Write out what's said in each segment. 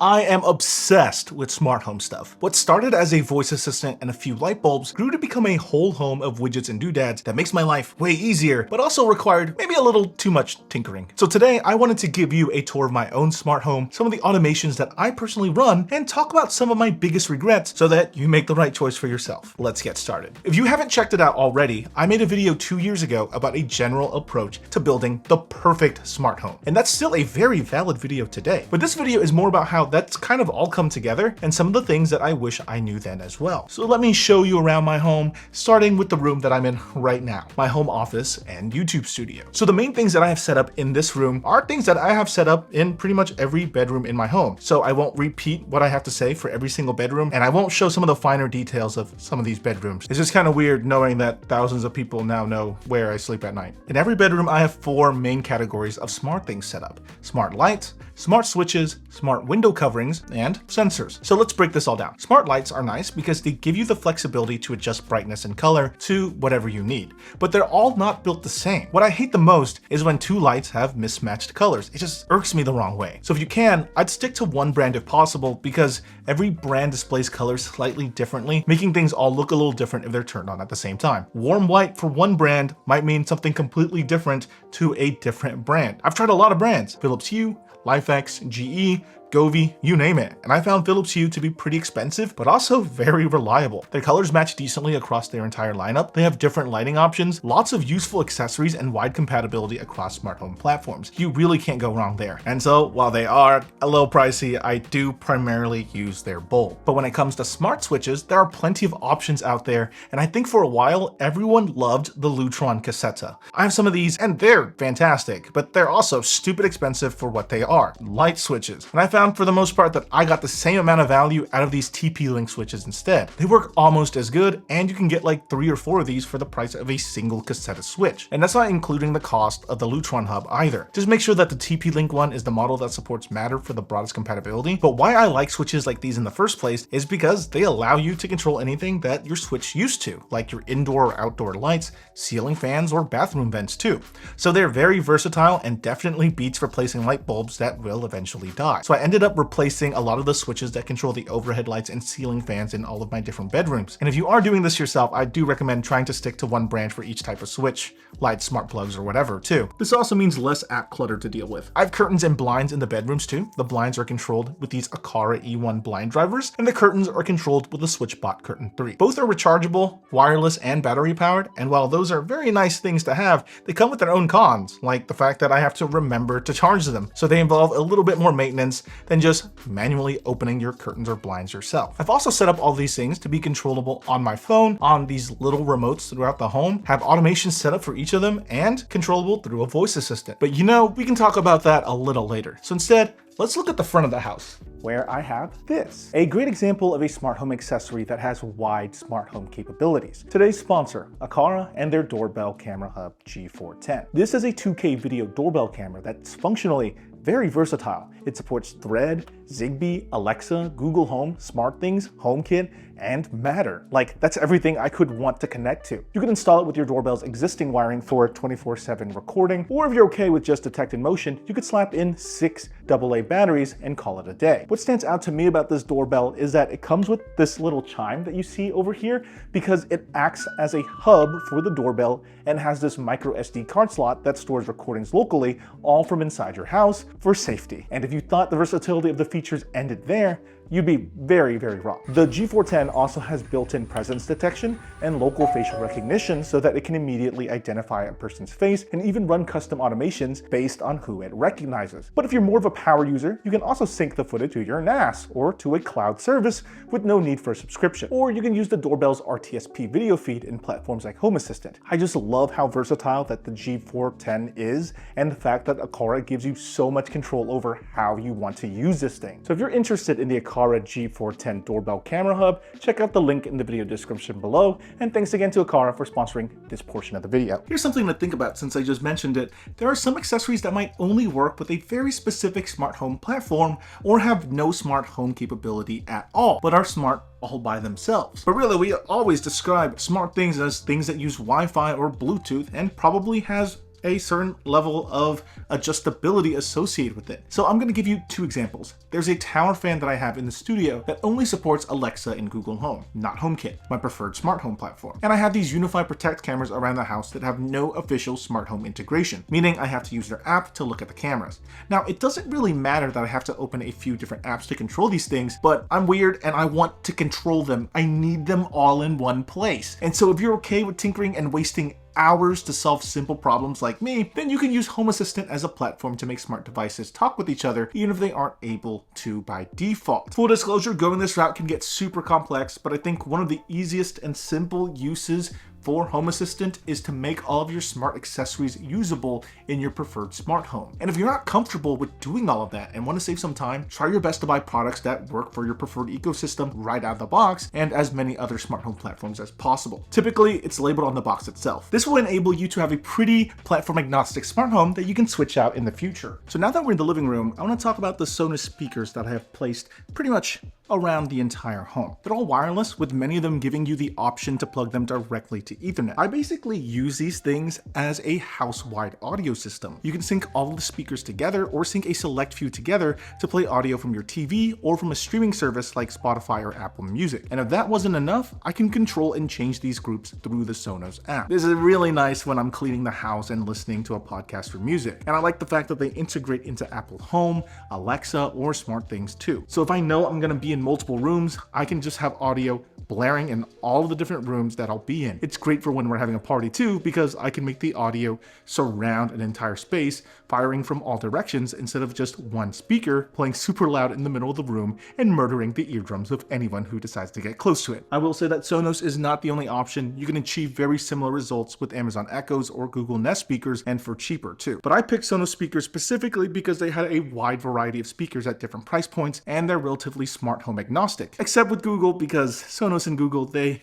I am obsessed with smart home stuff. What started as a voice assistant and a few light bulbs grew to become a whole home of widgets and doodads that makes my life way easier, but also required maybe a little too much tinkering. So today I wanted to give you a tour of my own smart home, some of the automations that I personally run, and talk about some of my biggest regrets so that you make the right choice for yourself. Let's get started. If you haven't checked it out already, I made a video 2 years ago about a general approach to building the perfect smart home. And that's still a very valid video today. But this video is more about how that's kind of all come together and some of the things that I wish I knew then as well. So let me show you around my home, starting with the room that I'm in right now, my home office and YouTube studio. So the main things that I have set up in this room are things that I have set up in pretty much every bedroom in my home. So I won't repeat what I have to say for every single bedroom, and I won't show some of the finer details of some of these bedrooms. It's just kind of weird knowing that thousands of people now know where I sleep at night. In every bedroom, I have 4 main categories of smart things set up: smart lights, smart switches, smart window coverings, and sensors. So let's break this all down. Smart lights are nice because they give you the flexibility to adjust brightness and color to whatever you need, but they're all not built the same. What I hate the most is when 2 lights have mismatched colors. It just irks me the wrong way. So if you can, I'd stick to one brand if possible, because every brand displays colors slightly differently, making things all look a little different if they're turned on at the same time. Warm white for one brand might mean something completely different to a different brand. I've tried a lot of brands: Philips Hue, LifeX, GE, Govee, you name it. And I found Philips Hue to be pretty expensive, but also very reliable. Their colors match decently across their entire lineup. They have different lighting options, lots of useful accessories, and wide compatibility across smart home platforms. You really can't go wrong there. And so while they are a little pricey, I do primarily use their bulb. But when it comes to smart switches, there are plenty of options out there. And I think for a while, everyone loved the Lutron Cassetta. I have some of these and they're fantastic, but they're also stupid expensive for what they are: light switches. And I found for the most part that I got the same amount of value out of these TP-Link switches instead. They work almost as good, and you can get like 3 or 4 of these for the price of a single cassette switch. And that's not including the cost of the Lutron hub either. Just make sure that the TP-Link one is the model that supports Matter for the broadest compatibility. But why I like switches like these in the first place is because they allow you to control anything that your switch used to, like your indoor or outdoor lights, ceiling fans, or bathroom vents too. So they're very versatile and definitely beats replacing light bulbs that will eventually die. So I ended up replacing a lot of the switches that control the overhead lights and ceiling fans in all of my different bedrooms. And if you are doing this yourself, I do recommend trying to stick to one brand for each type of switch, lights, smart plugs, or whatever too. This also means less app clutter to deal with. I have curtains and blinds in the bedrooms too. The blinds are controlled with these Aqara E1 blind drivers, and the curtains are controlled with the SwitchBot Curtain 3. Both are rechargeable, wireless, and battery powered, and while those are very nice things to have, they come with their own cons, like the fact that I have to remember to charge them. So they involve a little bit more maintenance than just manually opening your curtains or blinds yourself. I've also set up all these things to be controllable on my phone, on these little remotes throughout the home, have automations set up for each of them, and controllable through a voice assistant. But you know, we can talk about that a little later. So instead, let's look at the front of the house, where I have this. A great example of a smart home accessory that has wide smart home capabilities. Today's sponsor, Aqara, and their Doorbell Camera Hub G410. This is a 2K video doorbell camera that's functionally very versatile. It supports Thread, Zigbee, Alexa, Google Home, SmartThings, HomeKit, and Matter. Like, that's everything I could want to connect to. You can install it with your doorbell's existing wiring for 24/7 recording, or if you're okay with just detected motion, you could slap in 6 AA batteries and call it a day. What stands out to me about this doorbell is that it comes with this little chime that you see over here, because it acts as a hub for the doorbell and has this micro SD card slot that stores recordings locally, all from inside your house for safety. And if you thought the versatility of the features ended there, you'd be very, very wrong. The G410 also has built-in presence detection and local facial recognition so that it can immediately identify a person's face and even run custom automations based on who it recognizes. But if you're more of a power user, you can also sync the footage to your NAS or to a cloud service with no need for a subscription. Or you can use the doorbell's RTSP video feed in platforms like Home Assistant. I just love how versatile that the G410 is, and the fact that Aqara gives you so much control over how you want to use this thing. So if you're interested in the Aqara G410 doorbell camera hub, check out the link in the video description below, and thanks again to Aqara for sponsoring this portion of the video. Here's something to think about since I just mentioned it. There are some accessories that might only work with a very specific smart home platform or have no smart home capability at all, but are smart all by themselves. But really, we always describe smart things as things that use Wi-Fi or Bluetooth and probably has a certain level of adjustability associated with it. So I'm going to give you two examples. There's a tower fan that I have in the studio that only supports Alexa and Google Home, not HomeKit, my preferred smart home platform. And I have these Unify Protect cameras around the house that have no official smart home integration, meaning I have to use their app to look at the cameras. Now, it doesn't really matter that I have to open a few different apps to control these things, but I'm weird and I want to control them. I need them all in one place. And so if you're okay with tinkering and wasting hours to solve simple problems like me, then you can use Home Assistant as a platform to make smart devices talk with each other, even if they aren't able to by default. Full disclosure, going this route can get super complex, but I think one of the easiest and simple uses for Home Assistant is to make all of your smart accessories usable in your preferred smart home. And if you're not comfortable with doing all of that and want to save some time, try your best to buy products that work for your preferred ecosystem right out of the box and as many other smart home platforms as possible. Typically, it's labeled on the box itself. This will enable you to have a pretty platform agnostic smart home that you can switch out in the future. So now that we're in the living room, I want to talk about the Sonos speakers that I have placed pretty much around the entire home. They're all wireless, with many of them giving you the option to plug them directly to Ethernet. I basically use these things as a house-wide audio system. You can sync all of the speakers together or sync a select few together to play audio from your TV or from a streaming service like Spotify or Apple Music. And if that wasn't enough, I can control and change these groups through the Sonos app. This is really nice when I'm cleaning the house and listening to a podcast or music. And I like the fact that they integrate into Apple Home, Alexa, or SmartThings too. So if I know I'm gonna be in multiple rooms, I can just have audio blaring in all of the different rooms that I'll be in. It's great for when we're having a party too, because I can make the audio surround an entire space, firing from all directions instead of just one speaker playing super loud in the middle of the room and murdering the eardrums of anyone who decides to get close to it. I will say that Sonos is not the only option. You can achieve very similar results with Amazon Echoes or Google Nest speakers, and for cheaper too. But I picked Sonos speakers specifically because they had a wide variety of speakers at different price points, and they're relatively smart home agnostic, except with Google, because Sonos and Google, they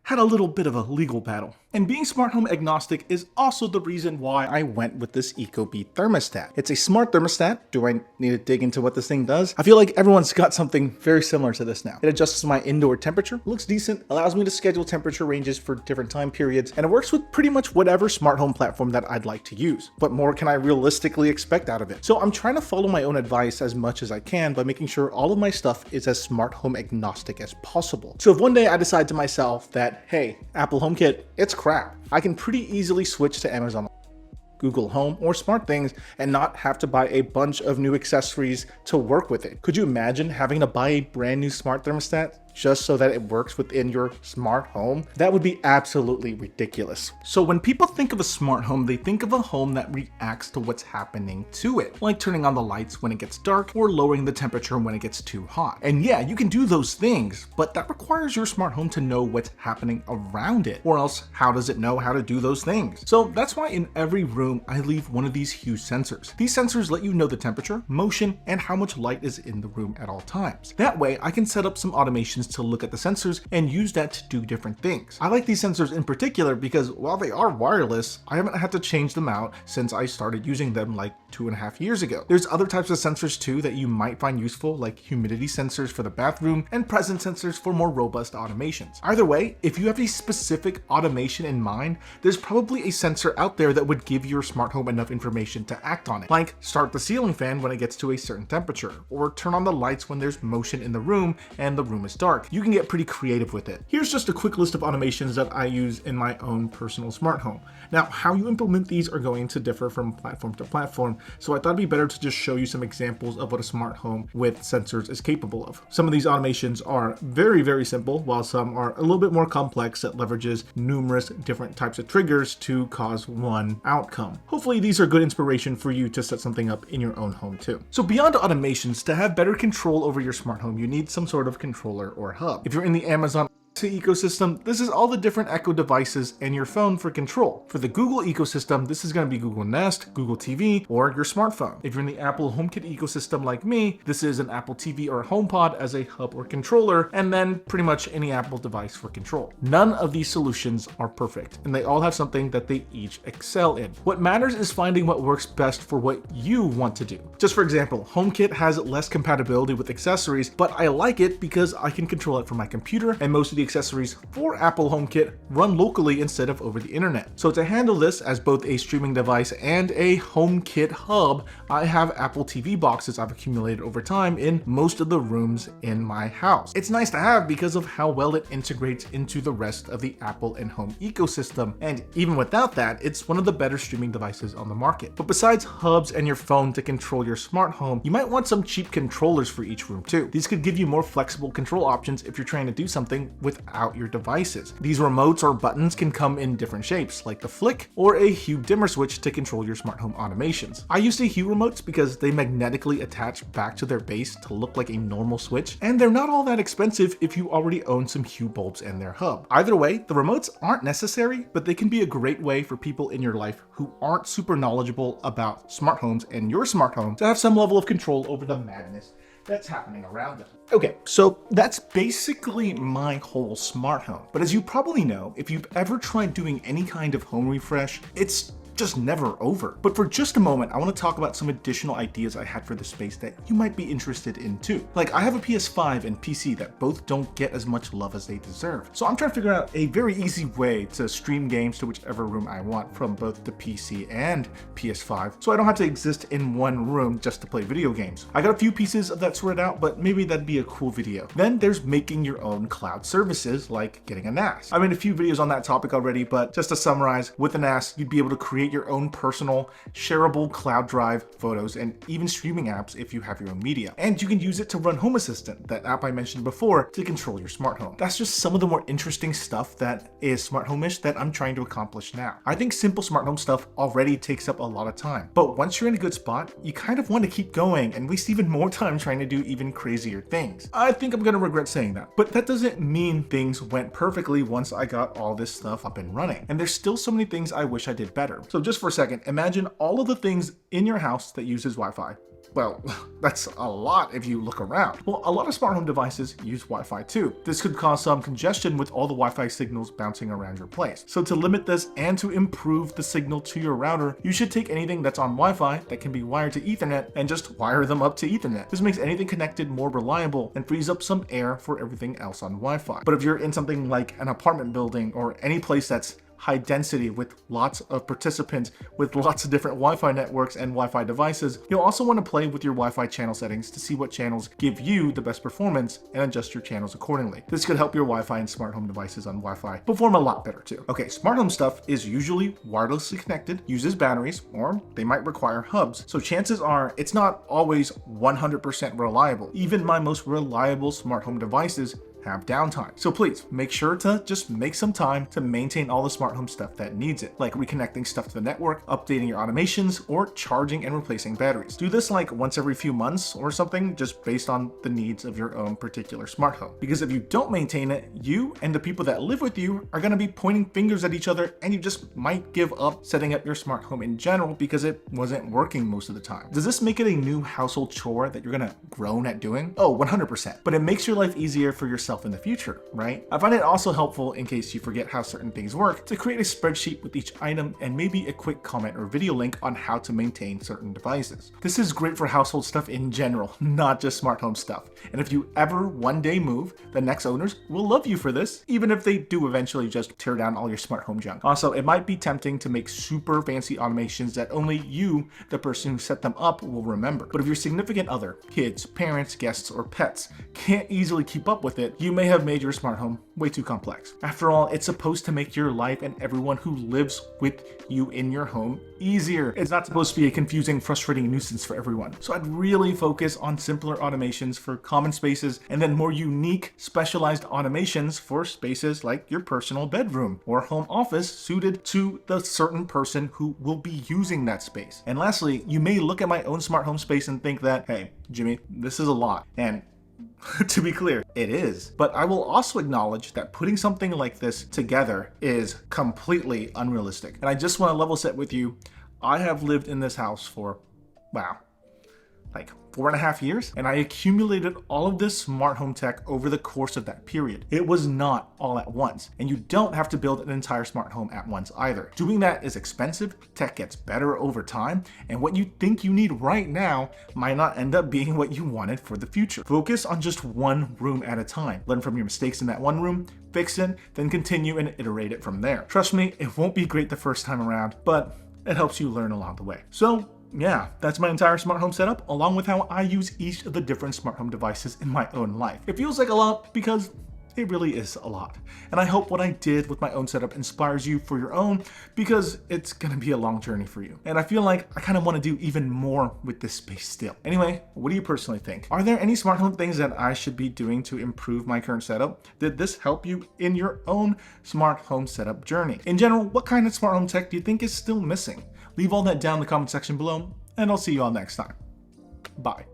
had a little bit of a legal battle. And being smart home agnostic is also the reason why I went with this Ecobee thermostat. It's a smart thermostat. Do I need to dig into what this thing does? I feel like everyone's got something very similar to this now. It adjusts my indoor temperature, looks decent, allows me to schedule temperature ranges for different time periods, and it works with pretty much whatever smart home platform that I'd like to use. What more can I realistically expect out of it? So I'm trying to follow my own advice as much as I can by making sure all of my stuff is as smart home agnostic as possible. So if one day I decide to myself that, hey, Apple HomeKit, it's crap, I can pretty easily switch to Amazon, Google Home, or SmartThings and not have to buy a bunch of new accessories to work with it. Could you imagine having to buy a brand new smart thermostat just so that it works within your smart home? That would be absolutely ridiculous. So when people think of a smart home, they think of a home that reacts to what's happening to it, like turning on the lights when it gets dark or lowering the temperature when it gets too hot. And yeah, you can do those things, but that requires your smart home to know what's happening around it, or else how does it know how to do those things? So that's why in every room I leave one of these huge sensors. These sensors let you know the temperature, motion, and how much light is in the room at all times. That way I can set up some automations to look at the sensors and use that to do different things. I like these sensors in particular because while they are wireless, I haven't had to change them out since I started using them like 2.5 years ago. There's other types of sensors too that you might find useful, like humidity sensors for the bathroom and presence sensors for more robust automations. Either way, if you have a specific automation in mind, there's probably a sensor out there that would give your smart home enough information to act on it, like start the ceiling fan when it gets to a certain temperature, or turn on the lights when there's motion in the room and the room is dark. You can get pretty creative with it. Here's just a quick list of automations that I use in my own personal smart home. Now, how you implement these are going to differ from platform to platform, so I thought it'd be better to just show you some examples of what a smart home with sensors is capable of. Some of these automations are very, very simple, while some are a little bit more complex that leverages numerous different types of triggers to cause one outcome. Hopefully these are good inspiration for you to set something up in your own home too. So beyond automations, to have better control over your smart home, you need some sort of controller or hub. If you're in the Amazon ecosystem, this is all the different Echo devices and your phone for control. For the Google ecosystem, this is going to be Google Nest, Google TV, or your smartphone. If you're in the Apple HomeKit ecosystem like me, this is an Apple TV or HomePod as a hub or controller, and then pretty much any Apple device for control. None of these solutions are perfect, and they all have something that they each excel in. What matters is finding what works best for what you want to do. Just for example, HomeKit has less compatibility with accessories, but I like it because I can control it from my computer, and most of the the accessories for Apple HomeKit run locally instead of over the internet. So to handle this as both a streaming device and a HomeKit hub, I have Apple TV boxes I've accumulated over time in most of the rooms in my house. It's nice to have because of how well it integrates into the rest of the Apple and home ecosystem, and even without that, it's one of the better streaming devices on the market. But besides hubs and your phone to control your smart home, you might want some cheap controllers for each room too. These could give you more flexible control options if you're trying to do something without your devices. These remotes or buttons can come in different shapes, like the flick or a hue dimmer switch to control your smart home automations. I use the hue remotes because they magnetically attach back to their base to look like a normal switch, and they're not all that expensive if you already own some hue bulbs in their hub. Either way, the remotes aren't necessary, but they can be a great way for people in your life who aren't super knowledgeable about smart homes and your smart home to have some level of control over the madness that's happening around them. Okay, so that's basically my whole smart home. But as you probably know, if you've ever tried doing any kind of home refresh, it's just never over. But for just a moment, I want to talk about some additional ideas I had for the space that you might be interested in too. Like, I have a PS5 and PC that both don't get as much love as they deserve. So I'm trying to figure out a very easy way to stream games to whichever room I want from both the PC and PS5, so I don't have to exist in one room just to play video games. I got a few pieces of that sorted out, but maybe that'd be a cool video. Then there's making your own cloud services, like getting a NAS. I made a few videos on that topic already, but just to summarize, with a NAS, you'd be able to create your own personal shareable cloud drive, photos, and even streaming apps if you have your own media. And you can use it to run Home Assistant, that app I mentioned before, to control your smart home. That's just some of the more interesting stuff that is smart home-ish that I'm trying to accomplish now. I think simple smart home stuff already takes up a lot of time, but once you're in a good spot, you kind of want to keep going and waste even more time trying to do even crazier things. I think I'm gonna regret saying that, but that doesn't mean things went perfectly once I got all this stuff up and running. And there's still so many things I wish I did better. So just for a second, imagine all of the things in your house that uses Wi-Fi. Well, that's a lot if you look around. Well, a lot of smart home devices use Wi-Fi too. This could cause some congestion with all the Wi-Fi signals bouncing around your place. So to limit this and to improve the signal to your router, you should take anything that's on Wi-Fi that can be wired to Ethernet and just wire them up to Ethernet. This makes anything connected more reliable and frees up some air for everything else on Wi-Fi. But if you're in something like an apartment building or any place that's high density with lots of participants with lots of different Wi-Fi networks and Wi-Fi devices, you'll also want to play with your Wi-Fi channel settings to see what channels give you the best performance and adjust your channels accordingly. This could help your Wi-Fi and smart home devices on Wi-Fi perform a lot better too. Okay, smart home stuff is usually wirelessly connected, uses batteries, or they might require hubs. So chances are it's not always 100% reliable. Even my most reliable smart home devices have downtime. So please make sure to just make some time to maintain all the smart home stuff that needs it, like reconnecting stuff to the network, updating your automations, or charging and replacing batteries. Do this like once every few months or something, just based on the needs of your own particular smart home. Because if you don't maintain it, you and the people that live with you are going to be pointing fingers at each other, and you just might give up setting up your smart home in general because it wasn't working most of the time. Does this make it a new household chore that you're going to groan at doing? Oh, 100%. But it makes your life easier for yourself in the future, right? I find it also helpful, in case you forget how certain things work, to create a spreadsheet with each item and maybe a quick comment or video link on how to maintain certain devices. This is great for household stuff in general, not just smart home stuff. And if you ever one day move, the next owners will love you for this, even if they do eventually just tear down all your smart home junk. Also, it might be tempting to make super fancy automations that only you, the person who set them up, will remember. But if your significant other, kids, parents, guests, or pets can't easily keep up with it, you may have made your smart home way too complex. After all, it's supposed to make your life and everyone who lives with you in your home easier. It's not supposed to be a confusing, frustrating nuisance for everyone. So I'd really focus on simpler automations for common spaces, and then more unique, specialized automations for spaces like your personal bedroom or home office suited to the certain person who will be using that space. And lastly, you may look at my own smart home space and think that, hey, Jimmy, this is a lot. And to be clear, it is. But I will also acknowledge that putting something like this together is completely unrealistic. And I just want to level set with you. I have lived in this house for, wow, like 4.5 years, and I accumulated all of this smart home tech over the course of that period. It was not all at once, and you don't have to build an entire smart home at once either. Doing that is expensive, tech gets better over time, and what you think you need right now might not end up being what you wanted for the future. Focus on just one room at a time. Learn from your mistakes in that one room, fix it, then continue and iterate it from there. Trust me, it won't be great the first time around, but it helps you learn along the way. So yeah, that's my entire smart home setup, along with how I use each of the different smart home devices in my own life. It feels like a lot because it really is a lot. And I hope what I did with my own setup inspires you for your own, because it's gonna be a long journey for you. And I feel like I kind of want to do even more with this space still. Anyway, what do you personally think? Are there any smart home things that I should be doing to improve my current setup? Did this help you in your own smart home setup journey? In general, what kind of smart home tech do you think is still missing? Leave all that down in the comment section below, and I'll see you all next time. Bye.